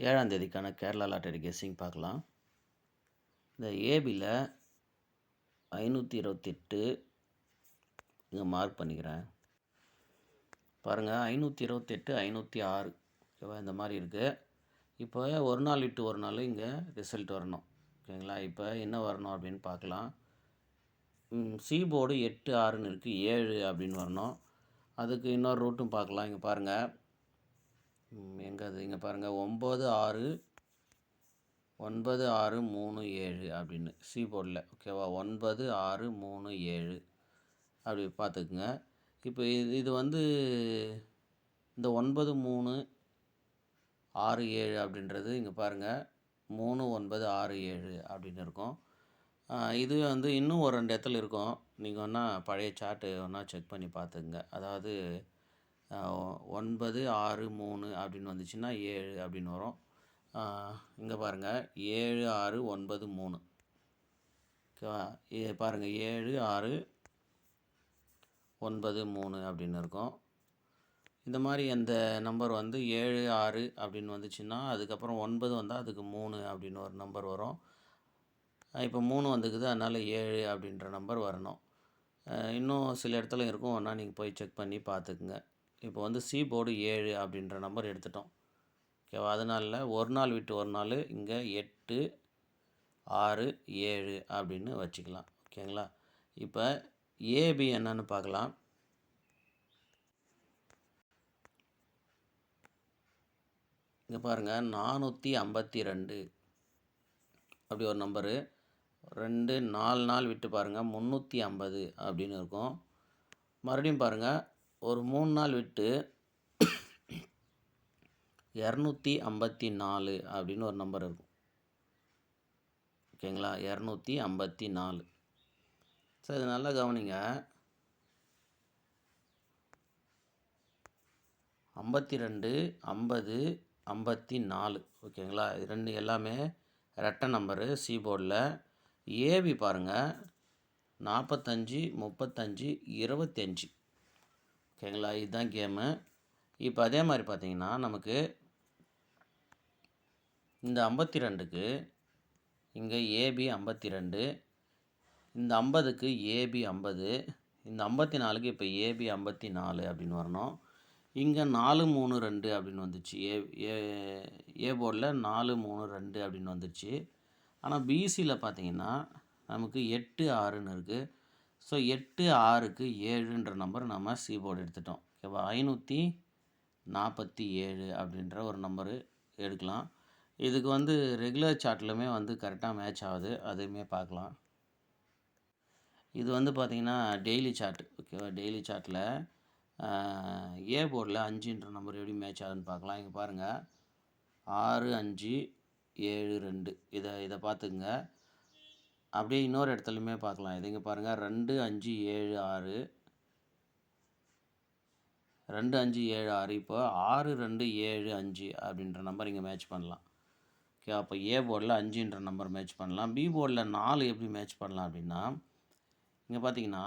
7ஆம் தேதிக்கான Kerala lottery guessing பார்க்கலாம். இந்த ஏபியில் 528 இங்கே மார்க் பண்ணிக்கிறேன். பாருங்கள், 528, 506 ஓகேவா, இந்த மாதிரி இருக்குது. இப்போ ஒரு நாள் விட்டு ஒரு நாள் இங்கே ரிசல்ட் வரணும். ஓகேங்களா, இப்போ என்ன வரணும் அப்படின்னு பார்க்கலாம். சி போர்டு 8 6ன்னு இருக்குது, 7 அப்படின்னு வரணும். அதுக்கு இன்னொரு ரூட்டும் பார்க்கலாம். இங்கே பாருங்கள், எங்கே அது, இங்கே பாருங்கள், 9 6 9 6 3 7 அப்படின்னு சி போர்டில். ஓகேவா, 9 6 3 7 அப்படி பார்த்துக்குங்க. இப்போ இது வந்து இந்த 9 3 6 7 அப்படின்றது இங்கே பாருங்கள், 3 9 6 7 அப்படின்னு இருக்கும். இது வந்து இன்னும் ஒரு 2 இடத்துல இருக்கும். நீங்கள் வேணா பழைய சார்ட்டு வேணா செக் பண்ணி பார்த்துக்குங்க. அதாவது 9 6 3 அப்படின்னு வந்துச்சுன்னா 7 அப்படின்னு வரும். இங்கே பாருங்கள், 7 6 9 3 ஓகேவா, பாருங்கள் 7 6 9 3 அப்படின்னு இருக்கும். இந்த மாதிரி அந்த நம்பர் வந்து 7 6 அப்படின்னு வந்துச்சுன்னா அதுக்கப்புறம் 9 வந்தால் அதுக்கு 3 அப்படின்னு ஒரு நம்பர் வரும். இப்போ 3 வந்துக்குது, அதனால் 7 அப்படின்ற நம்பர் வரணும். இன்னும் சில இடத்துல இருக்கும், ஒன்றா நீங்கள் போய் செக் பண்ணி பார்த்துக்குங்க. இப்போ வந்து சி போர்டு 7 அப்படின்ற நம்பர் எடுத்துட்டோம். ஓகேவா, அதனால ஒரு நாள் விட்டு ஒரு நாள் இங்கே 8 6 7 அப்படின்னு வச்சுக்கலாம். ஓகேங்களா, இப்போ ஏபி என்னன்னு பார்க்கலாம். இங்கே பாருங்கள், 452 அப்படி ஒரு நம்பரு. 4 நாள் விட்டு பாருங்கள், 350 அப்படின்னு இருக்கும். மறுபடியும் பாருங்கள், ஒரு 3 நாள் விட்டு 254 அப்படின்னு ஒரு நம்பர் இருக்கும். ஓகேங்களா, 254. சரி, இது நல்லா கவனிங்க. 52 50 54 ஓகேங்களா, இது ரெண்டு எல்லாமே ரெட்டை நம்பரு சி போர்டில். ஏபி பாருங்கள், 45 35 25 ஓகேங்களா, இதுதான் கேமு. இப்போ அதே மாதிரி பார்த்தீங்கன்னா நமக்கு இந்த 52க்கு இங்கே ஏபி 52, இந்த 50க்கு ஏபி 50, இந்த 54க்கு இப்போ ஏபி 54 அப்படின்னு வரணும். இங்கே 4 3 2 அப்படின்னு வந்துச்சு. ஏ போர்டில் 4 3 2 அப்படின்னு வந்துச்சு. ஆனால் பிசியில் பார்த்தீங்கன்னா நமக்கு 8 6ன்னு இருக்குது. ஸோ 8 6க்கு 7ன்ற நம்பர் நம்ம சி போர்டு எடுத்துட்டோம். ஓகேவா, 547 அப்படின்ற ஒரு நம்பரு எடுக்கலாம். இதுக்கு வந்து ரெகுலர் சார்ட்லுமே வந்து கரெக்டாக மேட்ச் ஆகுது, அதையுமே பார்க்கலாம். இது வந்து பார்த்திங்கன்னா டெய்லி சார்ட். ஓகேவா, டெய்லி சார்ட்டில் ஏ போர்டில் 5ன்ற நம்பர் எப்படி மேட்ச் ஆகுதுன்னு பார்க்கலாம். இங்கே பாருங்கள், 6 5 7 2 இதை பார்த்துக்குங்க. அப்படியே இன்னொரு இடத்துலையுமே பார்க்கலாம். இது இங்கே பாருங்கள், 2 5 7 6 2 5 7 6. இப்போ 6 2 7 5 அப்படின்ற நம்பர் இங்கே மேட்ச் பண்ணலாம். ஓகே, அப்போ ஏ போர்டில் 5ன்ற நம்பர் மேட்ச் பண்ணலாம். பி போர்டில் 4 எப்படி மேட்ச் பண்ணலாம் அப்படின்னா, இங்கே பார்த்தீங்கன்னா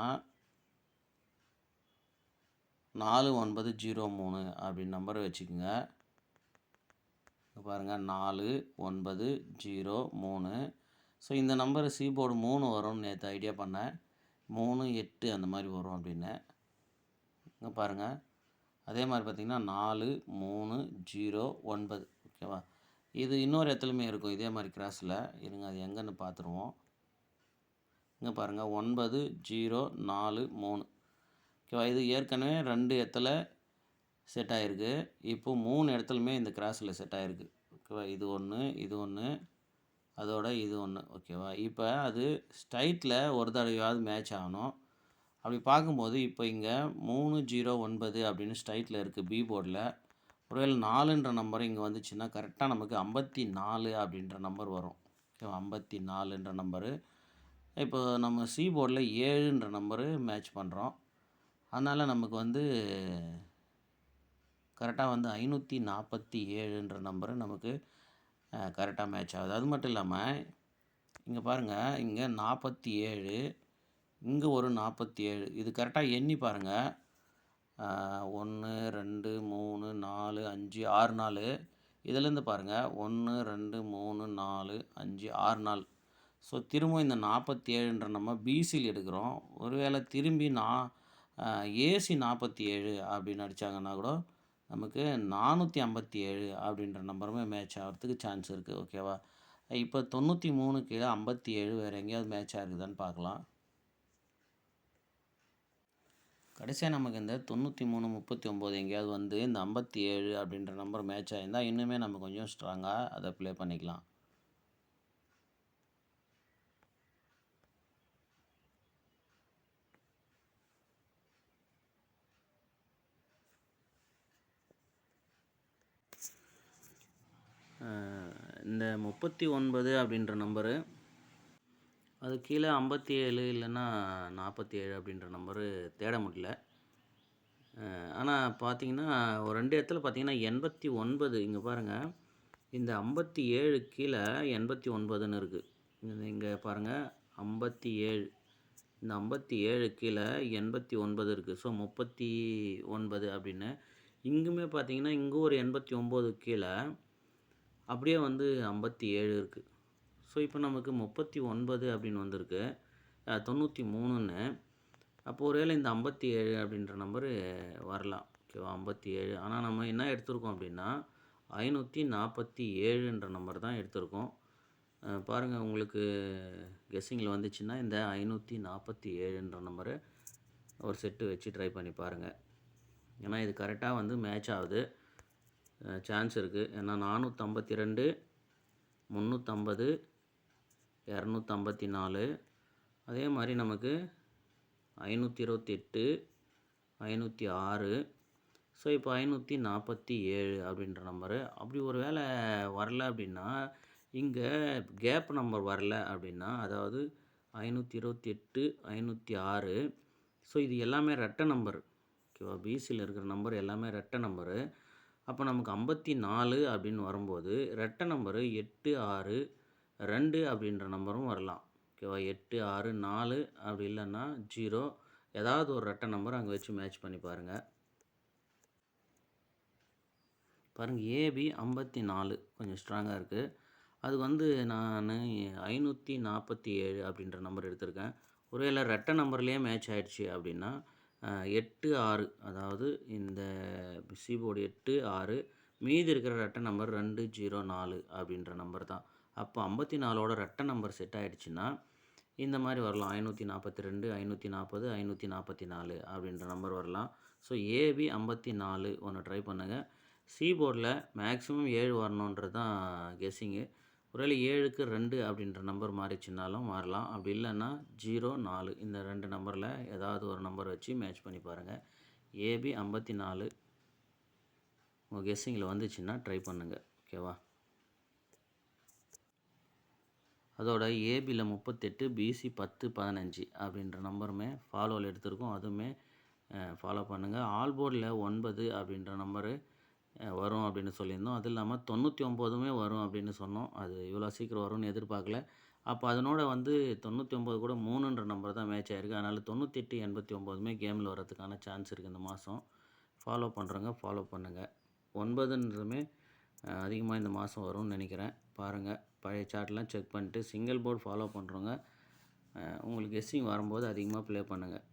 4 9 0 3 அப்படின்னு நம்பரை வச்சுக்கோங்க. பாருங்கள், 4 9 0 3. ஸோ இந்த நம்பர் சி போர்டு 3 வரும்னு நேற்று ஐடியா பண்ணேன். 3 8 அந்த மாதிரி வரும் அப்படின்னு. இங்கே பாருங்கள், அதே மாதிரி பார்த்திங்கன்னா 4 3 0 9 ஓகேவா. இது இன்னொரு இடத்துலையுமே இருக்கும் இதே மாதிரி கிராஸில். இருங்க, அது எங்கன்னு பார்த்துருவோம். இங்கே பாருங்கள், 9 0 4 3 ஓகேவா. இது ஏற்கனவே 2 இடத்துல செட் ஆகிருக்கு. இப்போ 3 இடத்துலையுமே இந்த கிராஸில் செட் ஆகிருக்கு. ஓகேவா, இது ஒன்று, இது ஒன்று, அதோட இது ஒன்று. ஓகேவா, இப்போ அது ஸ்ட்ரைட்டில் ஒரு தடவையாவது மேட்ச் ஆகணும். அப்படி பார்க்கும்போது இப்போ இங்கே 3 0 9 அப்படின்னு ஸ்ட்ரைட்டில் இருக்குது பி போர்டில். ஒருவேளை 4ன்ற நம்பர் இங்கே வந்துச்சுன்னா கரெக்டாக நமக்கு 54 அப்படின்ற நம்பர் வரும். ஓகேவா, 54ன்ற நம்பரு. இப்போ நம்ம சி போர்டில் 7ன்ற நம்பரு மேட்ச் பண்ணுறோம். அதனால் நமக்கு வந்து கரெக்டாக வந்து 547ன்ற நம்பரு நமக்கு கரெக்டாக மேட்ச் ஆகுது. அது மட்டும் இல்லாமல் இங்கே பாருங்கள், இங்கே 47, இங்கே ஒரு 47. இது கரெக்டாக எண்ணி பாருங்கள். 1 2 3 4 5 6 4. இதிலேருந்து பாருங்கள் 1 2 3 4 5 6 நாள். ஸோ திரும்ப இந்த 47ன்ற நம்ம பிசியில் எடுக்கிறோம். ஒருவேளை திரும்பி ஏசி 47 அப்படின்னு அடித்தாங்கன்னா கூட நமக்கு 457 அப்படின்ற நம்பருமே மேட்ச் ஆகிறதுக்கு சான்ஸ் இருக்குது. ஓகேவா? இப்போ 93 கீழே 57 வேறு எங்கேயாவது மேட்ச் ஆகிருக்குதான்னு பார்க்கலாம். கடைசியாக நமக்கு இந்த 93 39 எங்கேயாவது வந்து இந்த 57 அப்படின்ற நம்பர் மேட்ச் ஆகிருந்தால் இன்னுமே நம்ம கொஞ்சம் ஸ்ட்ராங்காக அதை ப்ளே பண்ணிக்கலாம். இந்த 39 அப்படின்ற நம்பரு அது கீழே 57 இல்லைன்னா 47 அப்படின்ற நம்பரு தேட முடியல. ஆனால் பார்த்தீங்கன்னா ஒரு 2 இடத்துல பார்த்தீங்கன்னா 89 இங்கே பாருங்கள், இந்த 57 கீழே 89ன்னு இருக்குது. இங்கே பாருங்கள் 57, இந்த 57 கீழே 89 இருக்குது. ஸோ 39 அப்படின்னு. இங்குமே பார்த்தீங்கன்னா இங்கே ஒரு 89 கீழே அப்படியே வந்து 57 இருக்குது. ஸோ இப்போ நமக்கு 39 அப்படின்னு வந்திருக்கு, 93ன்னு. அப்போ ஒருவேளை இந்த 57 அப்படின்ற நம்பரு வரலாம். ஓகேவா? 57. ஆனால் நம்ம என்ன எடுத்திருக்கோம் அப்படின்னா 547ன்ற நம்பர் தான் எடுத்திருக்கோம். பாருங்கள், உங்களுக்கு கெஸ்ஸிங்கில் வந்துச்சுன்னா இந்த 547ன்ற நம்பரை ஒரு செட்டு வச்சு ட்ரை பண்ணி பாருங்கள். ஏன்னா இது கரெக்டாக வந்து மேட்ச் ஆகுது, சான்ஸ் இருக்குது. ஏன்னா 452, 350, 254, அதே மாதிரி நமக்கு 528, 506. ஸோ இப்போ 547 அப்படின்ற நம்பரு. அப்படி ஒரு வேளை வரல அப்படின்னா, இங்கே கேப் நம்பர் வரல அப்படின்னா, அதாவது 528, 506. ஸோ இது எல்லாமே ரெட்டை நம்பர். ஓகேவா? பிசியில் இருக்கிற நம்பர் எல்லாமே ரெட்டை நம்பரு. அப்போ நமக்கு 54 அப்படின்னு வரும்போது ரெட்டை நம்பரு 8 6 2 அப்படின்ற நம்பரும் வரலாம். ஓகேவா? 8 6 4 அப்படி இல்லைன்னா 0, ஏதாவது ஒரு ரெட்டை நம்பர் அங்கே வச்சு மேட்ச் பண்ணி பாருங்கள். பாருங்கள், ஏபி 54 கொஞ்சம் ஸ்ட்ராங்காக இருக்குது. அது வந்து நான் 547 அப்படின்ற நம்பர் எடுத்திருக்கேன். ஒருவேளை ரெட்டை நம்பர்லேயே மேட்ச் ஆகிடுச்சு அப்படின்னா 8 6, அதாவது இந்த சிபோர்டு 8 6, மீதி இருக்கிற ரெட்டை நம்பர் 2 0 4 அப்படின்ற நம்பர் தான். அப்போ 54ஓட ரெட்டை நம்பர் செட் ஆகிடுச்சுன்னா இந்த மாதிரி வரலாம். 542, 540, 544 அப்படின்ற நம்பர் வரலாம். ஸோ ஏபி 54 ஒன்று ட்ரை பண்ணுங்கள். சிபோர்டில் மேக்ஸிமம் 7 வரணுன்றது தான் கெஸ்ஸிங்கு. ஒருவேளை 7க்கு 2 அப்படின்ற நம்பர் மாறிச்சுனாலும் மாறலாம். அப்படி இல்லைன்னா 0 4 இந்த 2 நம்பரில் ஏதாவது ஒரு நம்பர் வச்சு மேட்ச் பண்ணி பாருங்கள். ஏபி 54 உங்கள் கெஸ்ஸிங்கில் வந்துச்சுன்னா ட்ரை பண்ணுங்கள். ஓகேவா? அதோட ஏபியில் 38, பிசி 10 15 அப்படின்ற நம்பருமே ஃபாலோவில் எடுத்திருக்கோம். அதுவுமே ஃபாலோ பண்ணுங்கள். ஆல் போர்டில் 9 அப்படின்ற நம்பரு வரும் அப்படின்னு சொல்லியிருந்தோம். அது இல்லாமல் 99மே வரும் அப்படின்னு சொன்னோம். அது இவ்வளோ சீக்கிரம் வரும்னு எதிர்பார்க்கல. அப்போ அதனோட வந்து 99 கூட 3ன்ற நம்பர் தான் மேட்ச் ஆகிருக்கு. அதனால் 98 89மே கேமில் வரதுக்கான சான்ஸ் இருக்குது இந்த மாதம். ஃபாலோ பண்ணுறவங்க ஃபாலோ பண்ணுங்கள். 9ன்றதுமே அதிகமாக இந்த மாதம் வரும்னு நினைக்கிறேன். பாருங்கள், பழைய சார்ட்லாம் செக் பண்ணிட்டு சிங்கிள் போர்டு ஃபாலோ பண்ணுறவங்க உங்களுக்கு கெஸ்ஸிங் வரும்போது அதிகமாக ப்ளே பண்ணுங்கள்.